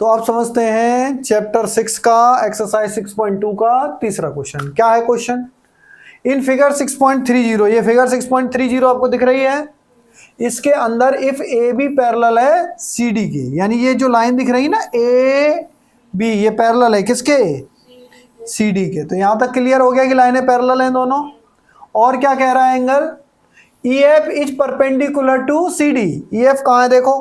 तो आप समझते हैं चैप्टर 6 का एक्सरसाइज 6.2 का तीसरा क्वेश्चन। क्या है क्वेश्चन? इन फिगर 6.30, ये फिगर 6.30 आपको दिख रही है, इसके अंदर इफ ए बी पैरेलल है सी डी के, यानी ये जो लाइन दिख रही है ना ए बी, ये पैरेलल है किसके? सी डी के। तो यहां तक क्लियर हो गया कि लाइनें पैरेलल हैं दोनों। और क्या कह रहा है angle? E F is perpendicular to C D. E F कहाँ है देखो,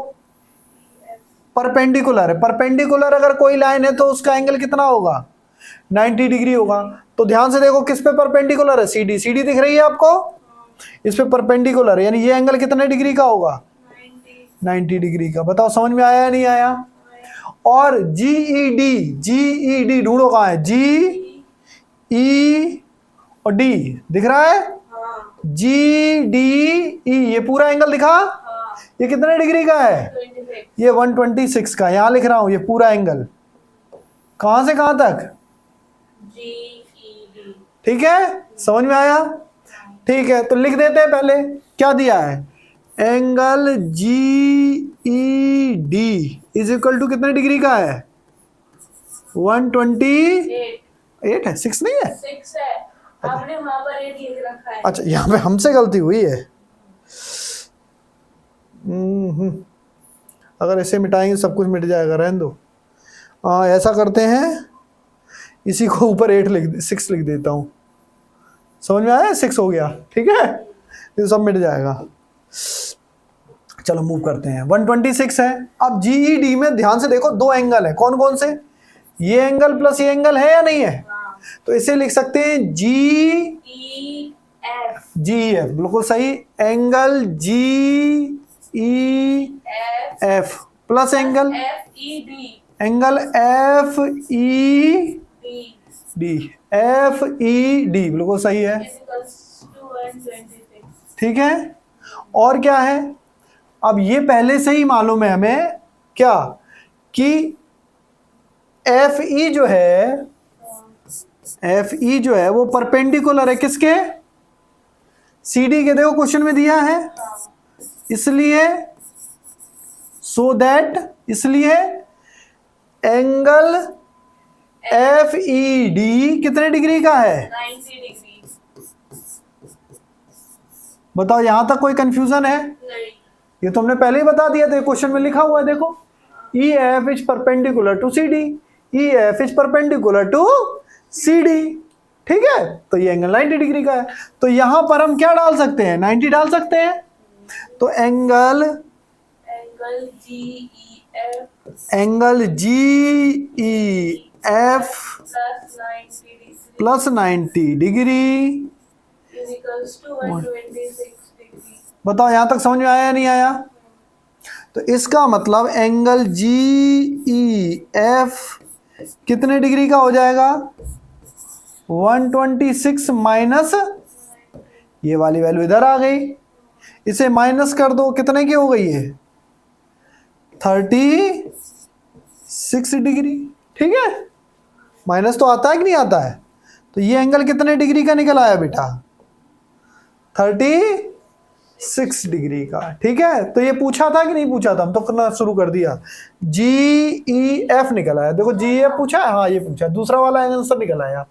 परपेंडिकुलर है। परपेंडिकुलर अगर कोई लाइन है तो उसका एंगल कितना होगा? 90 डिग्री होगा। तो ध्यान से देखो किस पे परपेंडिकुलर है? C D. सी डी दिख रही है आपको, इस पे परपेंडिकुलर है, यानी ये एंगल कितने डिग्री का होगा? 90 डिग्री का। बताओ समझ में आया या नहीं आया? और जी ई डी ढूंढो, कहाँ है? जी ई और डी दिख रहा है? जी डी ई, ये पूरा एंगल दिखा? ये कितने डिग्री का है? ये 126 का। यहां लिख रहा हूं ये पूरा एंगल, कहां से कहां तक? ठीक है, समझ में आया? ठीक है, तो लिख देते हैं। पहले क्या दिया है? Angle G E D is equal to कितने डिग्री का है? 128 है, 6 नहीं है? 6 है। आपने वहां पर 8 लिख रखा है। अच्छा, यहाँ पे हमसे गलती हुई है। अगर ऐसे मिटाएंगे सब कुछ मिट जाएगा, रहने दो। ऐसा करते हैं, इसी को ऊपर 6 लिख देता हूँ। समझ में आया? 6 हो गया, ठीक है, ये सब मिट जाएगा। चलो मूव करते हैं। 126 है। अब जीईडी में ध्यान से देखो, दो एंगल है। कौन कौन से? ये एंगल प्लस ये एंगल है या नहीं है? तो इसे लिख सकते हैं जी ई एफ। बिल्कुल सही। Angle G E F plus angle angle F E D. F E D बिल्कुल सही है, ठीक है। और क्या है? अब ये पहले से ही मालूम है हमें क्या, कि एफ ई जो है वो परपेंडिकुलर है किसके? सी डी के। देखो क्वेश्चन में दिया है, इसलिए इसलिए एंगल एफ ई डी कितने डिग्री का है? 90 डिग्री। बताओ यहां तक कोई कंफ्यूजन है? नहीं। ये तो हमने पहले ही बता दिया था, क्वेश्चन में लिखा हुआ है देखो, E F is perpendicular to C D. E F is perpendicular to C D, ठीक है। तो ये एंगल 90 डिग्री का है। तो यहां पर हम क्या डाल सकते हैं? 90 डाल सकते हैं। तो angle G E F plus 90 degree. बताओ यहां तक समझ में आया या नहीं आया? तो इसका मतलब एंगल जी ई एफ कितने डिग्री का हो जाएगा? 126 माइनस ये वाली वैल्यू इधर आ गई, इसे माइनस कर दो, कितने की हो गई है? 36 डिग्री, ठीक है। माइनस तो आता है कि नहीं आता है? तो ये एंगल कितने डिग्री का निकल आया बेटा? 36 डिग्री का, ठीक है। तो ये पूछा था कि नहीं पूछा था? हम तो करना शुरू कर दिया। जी ई एफ निकल आया, देखो जी एफ पूछा है, हाँ ये पूछा, दूसरा वाला आंसर निकल आया,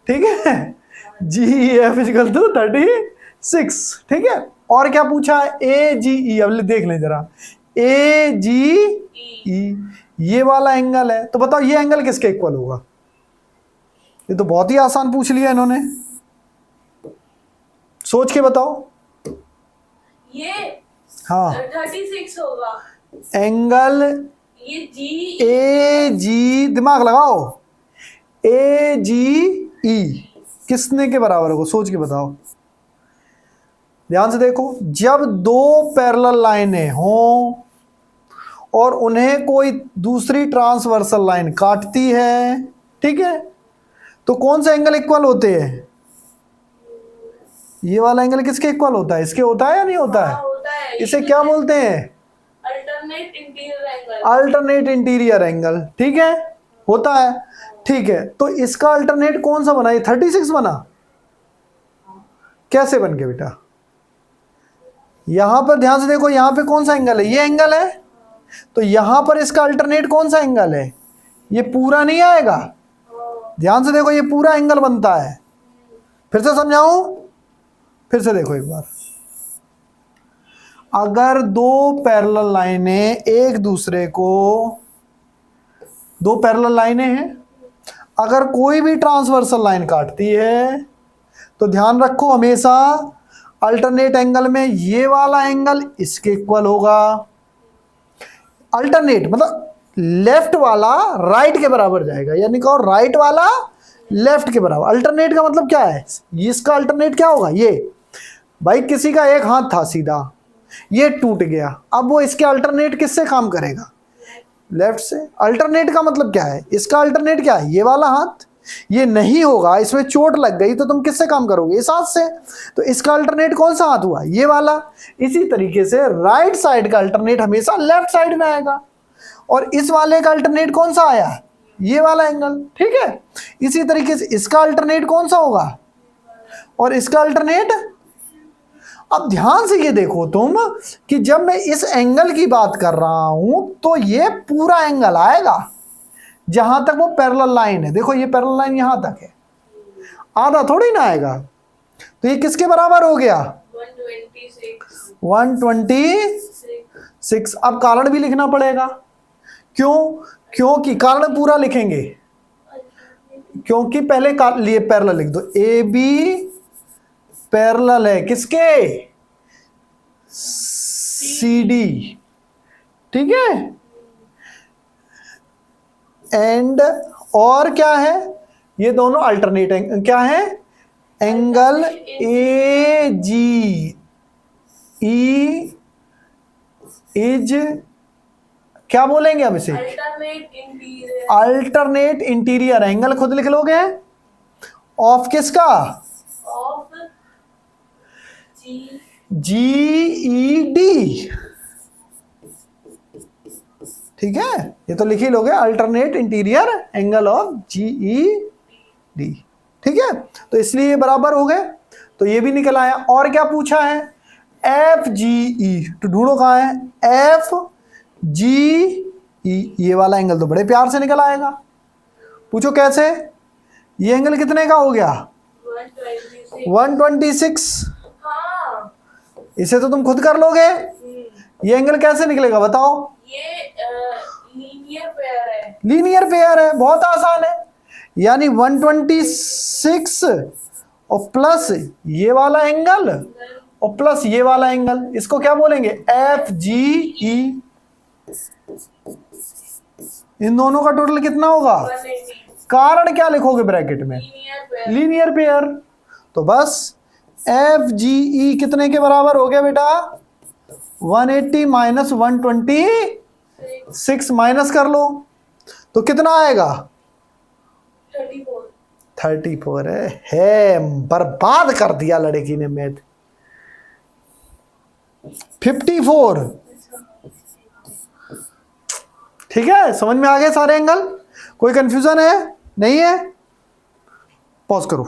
ठीक है। जी ई एफ इक्वल टू 36, ठीक है। और क्या पूछा है? ए जी ई। अब देख लें जरा, ए जी ई ये वाला एंगल है। तो बताओ ये एंगल किसके इक्वल होगा? ये तो बहुत ही आसान पूछ लिया इन्होंने, सोच के बताओ। ये हाँ 36 होगा। एंगल ये जी ए जी, दिमाग लगाओ, ए जी ई किसने के बराबर होगा? सोच के बताओ, ध्यान से देखो। जब दो पैरेलल लाइनें हों और उन्हें कोई दूसरी ट्रांसवर्सल लाइन काटती है, ठीक है, तो कौन से एंगल इक्वल होते हैं? ये वाला एंगल किसके इक्वल होता है? इसके होता है या नहीं होता है? होता है। इसे क्या बोलते हैं? Alternate interior angle. Alternate interior angle, ठीक है, होता है, ठीक है। तो इसका अल्टरनेट कौन सा बना? ये 36 बना। कैसे बन गया बेटा? यहां पर ध्यान से देखो, यहां पे कौन सा एंगल है? ये एंगल है। तो यहां पर इसका अल्टरनेट कौन सा एंगल है? ये पूरा नहीं आएगा। ध्यान से देखो, ये पूरा एंगल बनता है। फिर से समझाऊं? फिर से देखो एक बार। अगर दो पैरेलल लाइनें एक दूसरे को, दो पैरेलल लाइनें हैं, अगर कोई भी ट्रांसवर्सल लाइन काटती है तो ध्यान रखो हमेशा अल्टरनेट एंगल में ये वाला एंगल इसके इक्वल होगा। अल्टरनेट मतलब लेफ्ट वाला राइट के बराबर जाएगा, यानी कि और राइट वाला लेफ्ट के बराबर। अल्टरनेट का मतलब क्या है? इसका अल्टरनेट क्या होगा? ये भाई किसी का एक हाथ था सीधा, ये टूट गया, अब वो इसके अल्टरनेट किससे काम करेगा? लेफ्ट से। अल्टरनेट का मतलब क्या है? इसका अल्टरनेट क्या है? ये वाला हाथ। ये नहीं होगा, इसमें चोट लग गई तो तुम किससे काम करोगे? इस हाथ से। तो इसका अल्टरनेट कौन सा हाथ हुआ? ये वाला। इसी तरीके से राइट साइड का अल्टरनेट हमेशा लेफ्ट साइड में आएगा, और इस वाले का अल्टरनेट कौन सा आया? ये वाला एंगल। ठीक है, इसी तरीके से इसका अल्टरनेट कौन सा होगा और इसका अल्टरनेट। अब ध्यान से ये देखो तुम कि जब मैं इस एंगल की बात कर रहा हूं तो ये पूरा एंगल आएगा जहां तक वो पैरेलल लाइन है। देखो ये पैरेलल लाइन यहां तक है, आधा थोड़ी ना आएगा। तो ये किसके बराबर हो गया? 126। अब कारण भी लिखना पड़ेगा। क्यों? क्योंकि कारण पूरा लिखेंगे, क्योंकि पहले लिए पैरेलल लिख दो। ए बी पैरेलल है किसके? C D. ठीक है, एंड और क्या है? ये दोनों अल्टरनेट क्या है? Angle A ji E is, क्या बोलेंगे हम इसे? Alternate interior angle. खुद लिख लोगे ऑफ किसका? Of G E D. ठीक है, ये तो लिख ही लोगे, alternate interior angle of G E D. ठीक है, तो इसलिए ये बराबर हो गए, तो ये भी निकल आया। और क्या पूछा है? एफ जी ई। तो ढूंढो कहाँ है? एफ जी ई। ये वाला एंगल तो बड़े प्यार से निकल आएगा। पूछो कैसे? ये एंगल कितने का हो गया? 126। हाँ। इसे तो तुम खुद कर लोगे। ये एंगल कैसे निकलेगा बताओ? ये लीनियर पेयर है। लीनियर पेयर है, बहुत आसान है। यानी 126 और प्लस ये वाला एंगल और प्लस ये वाला एंगल, इसको क्या बोलेंगे? एफ जी ई। इन दोनों का टोटल कितना होगा? 180। कारण क्या लिखोगे ब्रैकेट में? Linear pair. तो बस एफ जी ई कितने के बराबर हो गया बेटा? 180 माइनस 126 माइनस कर लो तो कितना आएगा? 34 है। बर्बाद कर दिया लड़की ने मैथ। 54। ठीक है, समझ में आ गए सारे एंगल? कोई कंफ्यूजन है? नहीं है? पॉज करो।